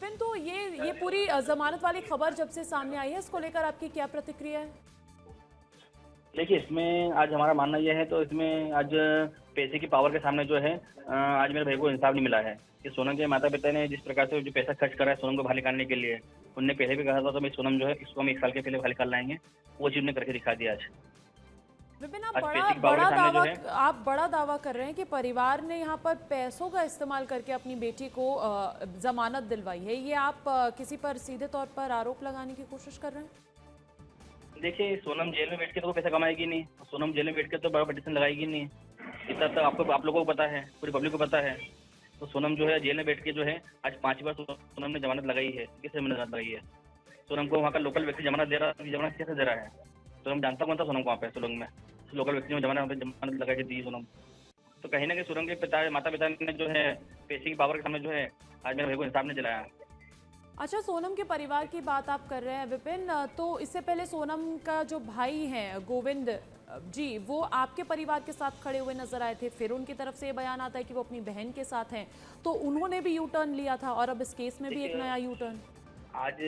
विपिन, तो ये पूरी जमानत वाली खबर जब से सामने आई है, इसको लेकर आपकी क्या प्रतिक्रिया है? देखिए, इसमें आज हमारा मानना यह है, तो इसमें आज पैसे की पावर के सामने जो है आज मेरे भाई को इंसाफ नहीं मिला है कि सोनम के माता पिता ने जिस प्रकार से जो पैसा खर्च करा है सोनम को बाहर निकालने के लिए, उनने पहले भी कहा था तो मैं सोनम जो है इसको हम 1 साल के पहले बाहर निकाल लाएंगे। वो चीज ने करके दिखा दिया आज। विपिन, आज पैसे की पावर के सामने जो है आप बड़ा दावा कर रहे हैं कि परिवार ने यहाँ पर पैसों का इस्तेमाल करके अपनी बेटी को जमानत दिलवाई है। ये आप किसी पर सीधे तौर पर आरोप लगाने की कोशिश कर रहे हैं? देखिए, सोनम जेल में बैठ के तो वो पैसा कमाएगी नहीं, सोनम जेल में बैठ के तो बड़ा पिटीशन लगाएगी नहीं। इतना तो आप लोगों को पता है, पूरी पब्लिक को पता है। तो सोनम जो है जेल में बैठ के जो है आज 5 बार सोनम ने जमानत लगाई है। किससे जमानत लगाई है? सोनम को वहाँ का लोकल व्यक्ति जमानत दे रहा है। जमानत कैसे दे रहा है? सोनम जानता कौन था सोनम को वहाँ पे सोलंग में? लोकल व्यक्ति ने जमानत लगा के दी सोनम। तो कहीं ना कहीं सोनम के माता पिता ने जो है पैसे की पावर के सामने जो है आज मेरे भाई को इंसाफ नहीं दिलाया। अच्छा, सोनम के परिवार की बात आप कर रहे हैं विपिन, तो इससे पहले सोनम का जो भाई है गोविंद जी, वो आपके परिवार के साथ खड़े हुए नजर आए थे। फिर उनकी तरफ से ये बयान आता है कि वो अपनी बहन के साथ हैं, तो उन्होंने भी यू टर्न लिया था और अब इस केस में भी एक नया यू टर्न। आज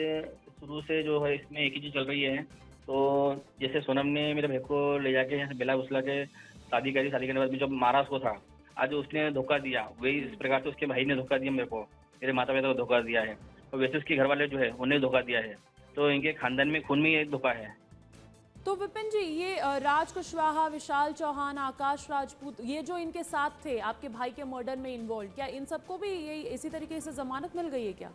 शुरू से जो है इसमें एक ही चीज चल रही है। तो जैसे सोनम ने मेरे भाई को ले जाके यहाँ से बेला उछला के शादी करी, शादी करने के बाद में जब मारा उसको था, आज उसने धोखा दिया। वही इस प्रकार से उसके भाई ने धोखा दिया मेरे को, मेरे माता पिता को धोखा दिया है। और वैसे उसके घर वाले जो है उन्हें धोखा दिया है। तो इनके खानदान में खून में एक धोखा है। तो विपिन जी, ये राज कुशवाहा, विशाल चौहान, आकाश राजपूत, ये जो इनके साथ थे आपके भाई के मर्डर में इन्वॉल्व, क्या इन सबको भी ये इसी तरीके से जमानत मिल गई है क्या?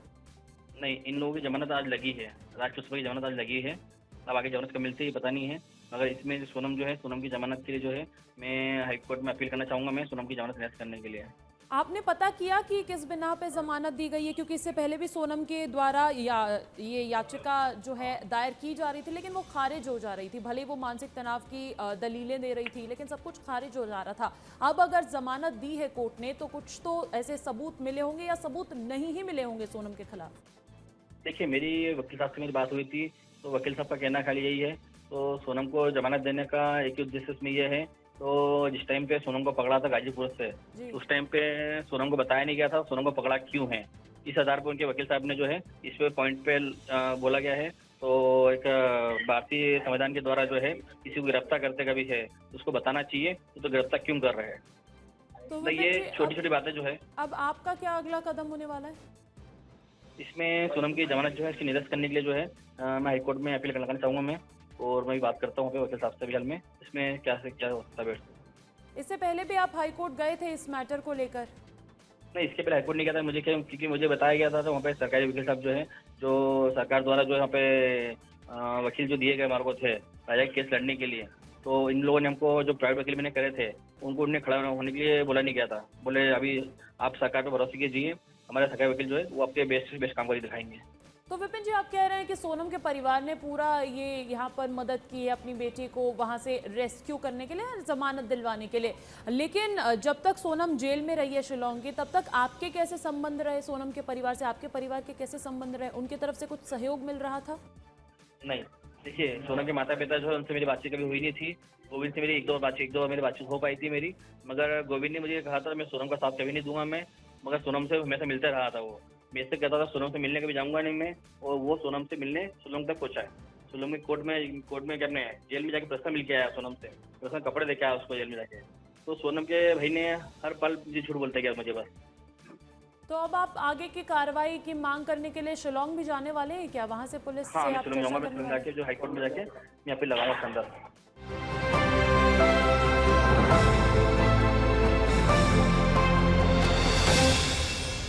नहीं, इन लोगों की जमानत आज लगी है। राज कुशवाहा की जमानत आज लगी है। अब आगे जमानत कब मिलती है पता नहीं है। मगर इसमें सोनम जो है, सोनम की जमानत के लिए जो है मैं हाईकोर्ट में अपील करना चाहूंगा, मैं सोनम की जमानत निरस्त करने के लिए। आपने पता किया कि किस बिना पे जमानत दी गई है? क्योंकि इससे पहले भी सोनम के द्वारा ये याचिका जो है दायर की जा रही थी, लेकिन वो खारिज हो जा रही थी। भले वो मानसिक तनाव की दलीलें दे रही थी, लेकिन सब कुछ खारिज हो जा रहा था। अब अगर जमानत दी है कोर्ट ने, तो कुछ तो ऐसे सबूत मिले होंगे या सबूत नहीं ही मिले होंगे सोनम के खिलाफ। देखिए, मेरी वकील साहब से मेरी बात हुई थी, तो वकील साहब का कहना खाली यही है। तो सोनम को जमानत देने का एक ही उद्देश्य इसमें यह है। तो जिस टाइम पे सोनम को पकड़ा था गाजीपुर से, उस टाइम पे सोनम को बताया नहीं गया था सोनम को पकड़ा क्यों है। इस आधार पर उनके वकील साहब ने जो है इस पे पॉइंट पे बोला गया है। तो एक भारतीय संविधान के द्वारा जो है किसी को गिरफ्तार करते का भी है तो उसको बताना चाहिए तो गिरफ्तार क्यों कर रहे हैं। तो ये छोटी छोटी बातें जो है। अब आपका क्या अगला कदम होने वाला है? इसमें सोनम की जमानत जो है इसकी निरस्त करने के लिए जो है मैं हाईकोर्ट में अपील लगाना चाहूंगा मैं। और मैं बात करता हूँ वकील साहब से भी में इसमें क्या से क्या होता है। इससे पहले भी आप हाईकोर्ट गए थे इस मैटर को लेकर? नहीं, इसके पहले हाईकोर्ट नहीं गया था मुझे, क्योंकि मुझे बताया गया था तो वहाँ पे सरकारी वकील साहब जो है, जो सरकार द्वारा जो यहाँ पे वकील जो दिए गए हमारे को थे राजा केस लड़ने के लिए, तो इन लोगों ने हमको जो प्राइवेट वकील मैंने करे थे उनको उन्हें खड़ा होने के लिए बोला नहीं गया था। बोले अभी आप सरकार पर भरोसे कीजिए, हमारे सरकारी वकील जो है वो आपके बेस्ट से बेस्ट काम करके दिखाएंगे। तो विपिन जी, आप कह रहे हैं कि सोनम के परिवार ने पूरा ये यहाँ पर मदद की है अपनी बेटी को वहाँ से रेस्क्यू करने के लिए, जमानत दिलवाने के लिए, लेकिन जब तक सोनम जेल में रही है शिलोंग की, तब तक आपके कैसे संबंध रहे सोनम के परिवार से? आपके परिवार के कैसे संबंध रहे? उनकी तरफ से कुछ सहयोग मिल रहा था? नहीं, देखिए, सोनम के माता पिता जो है उनसे मेरी बातचीत कभी हुई नहीं थी। गोविंद से मेरी एक दो बार मेरी बातचीत हो पाई थी मेरी, मगर गोविंद ने मुझे कहा था मैं सोनम का साथ कभी नहीं दूंगा मैं। मगर सोनम से हमेशा मिलते रहा था वो, मैं इससे कहता था सोनम से मिलने कभी जाऊंगा नहीं मैं। और वो सोनम से मिलने शिलोंग तक पहुंचा है। शिलोंग में कोर्ट में क्या जेल में जाके प्रश्न मिल के आया सोनम से, प्रश्न कपड़े देके आया उसको जेल में जाके। तो सोनम के भाई ने हर पल मुझे झूठ बोलते गया मुझे बस। तो अब आप आगे की कार्रवाई की मांग करने के लिए शिलोंग भी जाने वाले हैं क्या? वहाँ से पुलिस हाँ, से मैं आप शिलोंग चर्चा जाऊंगा, मैं करने शिलोंग वाले हैं? जाके जो हाईकोर्ट में जाके मैं अपील लगाऊंगा उसके अंदर।